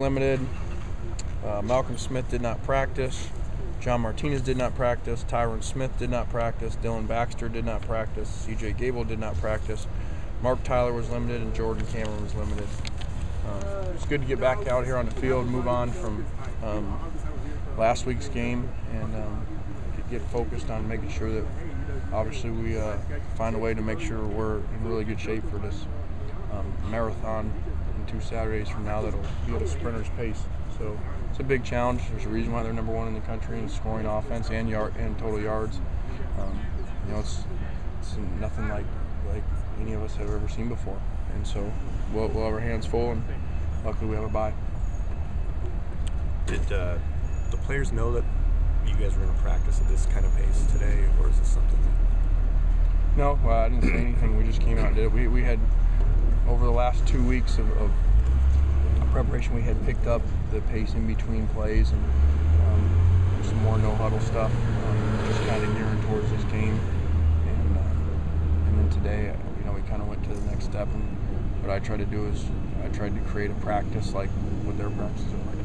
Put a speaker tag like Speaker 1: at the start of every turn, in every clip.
Speaker 1: Limited. Malcolm Smith did not practice. John Martinez did not practice. Tyron Smith did not practice. Dylan Baxter did not practice. CJ Gable did not practice. Mark Tyler was limited, and Jordan Cameron was limited. It's good to get back out here on the field, move on from last week's game, and get focused on making sure that obviously we find a way to make sure we're in really good shape for this marathon in 2 Saturdays from now that'll be at a sprinter's pace. So it's a big challenge. There's a reason why they're number 1 in the country in scoring offense and total yards. It's nothing like any of us have ever seen before. And so we'll have our hands full, and luckily we have a bye.
Speaker 2: Did the players know that you guys were going to practice at this kind of pace today, or is this something that...
Speaker 1: No, I didn't say anything. We just came out and did it. We had, over the last 2 weeks of preparation, we had picked up the pace in between plays and some more no-huddle stuff, just kind of gearing towards this game. And then today, we kind of went to the next step. And what I tried to do is I tried to create a practice like what their practices are like.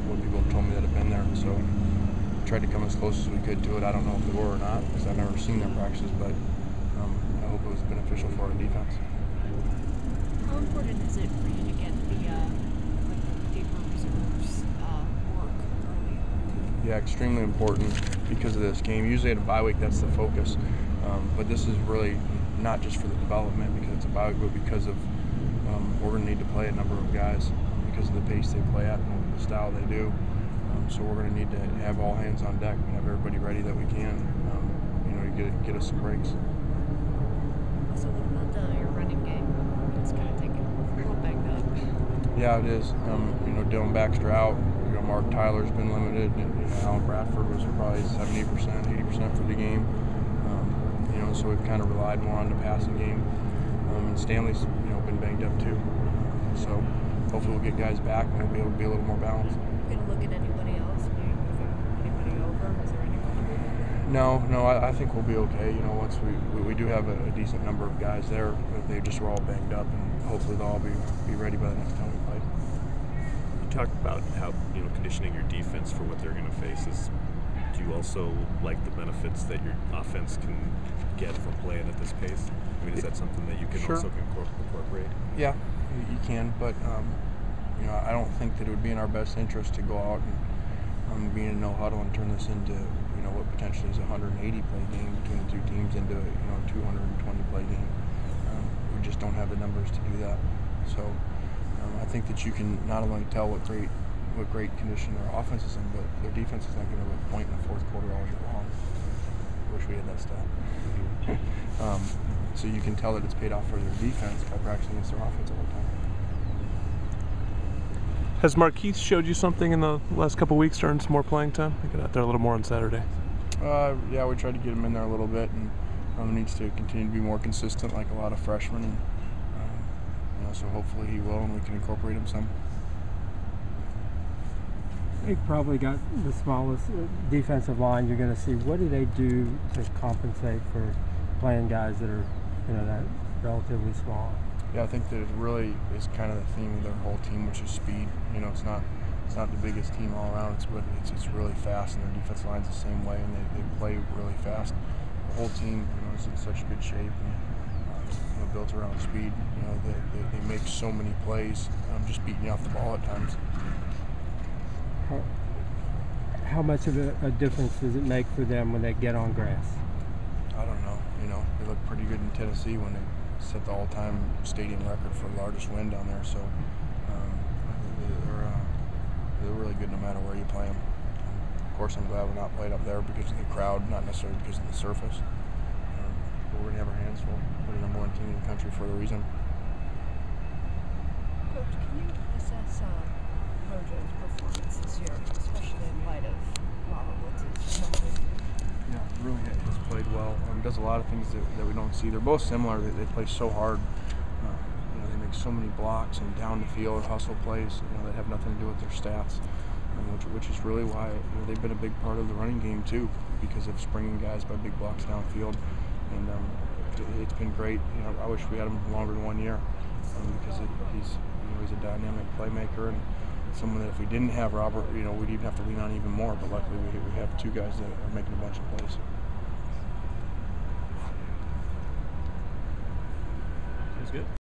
Speaker 1: What people have told me that have been there. And so I tried to come as close as we could to it. I don't know if they were or not because I've never seen their practices, but I hope it was beneficial for our defense.
Speaker 3: How important is it for you to get the deeper reserves work early?
Speaker 1: Yeah, extremely important because of this game. Usually at a bye week, that's the focus. But this is really not just for the development because it's a bye week, but because of we're going to need to play a number of guys because of the pace they play at and the style they do. So we're going to need to have all hands on deck and have everybody ready that we can, to get us some breaks.
Speaker 3: So what about your running game? It's kind of taken a little banged up.
Speaker 1: Yeah, it is. Dylan Baxter out. Mark Tyler's been limited. Alan Bradford was probably 70%, 80% for the game. So we've kind of relied more on the passing game. And Stanley's, been banged up too. So hopefully we'll get guys back and we'll be able to be a little more balanced.
Speaker 3: You're going to look at anybody else? Maybe moving anybody over? Is there anyone?
Speaker 1: No, I think we'll be okay. Once we do have a decent number of guys there, but they just were all banged up, and hopefully they'll all be ready by the next time we play.
Speaker 2: You talked about how conditioning your defense for what they're going to face is. Do you also like the benefits that your offense can get from playing at this pace? I mean, is that something that you can also incorporate?
Speaker 1: Yeah, you can, but I don't think that it would be in our best interest to go out and be in a no huddle and turn this into what potentially is a 180 play game between the two teams into a 220 play game. We just don't have the numbers to do that. So I think that you can not only tell what great condition their offense is in, but their defense is not going to a point in the fourth quarter all year long. I wish we had that stat. So you can tell that it's paid off for their defense by practicing against their offense all the time.
Speaker 4: Has Marquise showed you something in the last couple weeks to earn some more playing time? I got out there a little more on Saturday.
Speaker 1: Yeah, we tried to get him in there a little bit, and needs to continue to be more consistent like a lot of freshmen. And so hopefully he will, and we can incorporate him some.
Speaker 5: They probably got the smallest defensive line you're going to see. What do they do to compensate for playing guys that are, that relatively small?
Speaker 1: Yeah, I think that it really is kind of the theme of their whole team, which is speed. It's not the biggest team all around. It's really fast, and their defensive line's the same way, and they play really fast. The whole team, is in such good shape and built around speed. They make so many plays, just beating you off the ball at times.
Speaker 5: How much of a difference does it make for them when they get on grass?
Speaker 1: I don't know. They look pretty good in Tennessee when they set the all-time stadium record for the largest win down there. So they're really good no matter where you play them. Of course, I'm glad we're not played up there because of the crowd, not necessarily because of the surface. But we're going to have our hands full. We're the number 1 team in the country for a reason.
Speaker 3: Coach, can you assess Mojo's performance this year, especially in light of Robert Woods' number?
Speaker 1: Yeah, really has played well. He does a lot of things that we don't see. They're both similar. They play so hard. They make so many blocks and down the field hustle plays that have nothing to do with their stats, which is really why they've been a big part of the running game too, because of springing guys by big blocks downfield. And it's been great. I wish we had him longer than 1 year because he's a dynamic playmaker, and someone that if we didn't have Robert, we'd even have to lean on even more. But luckily, we have two guys that are making a bunch of plays.
Speaker 2: Sounds good.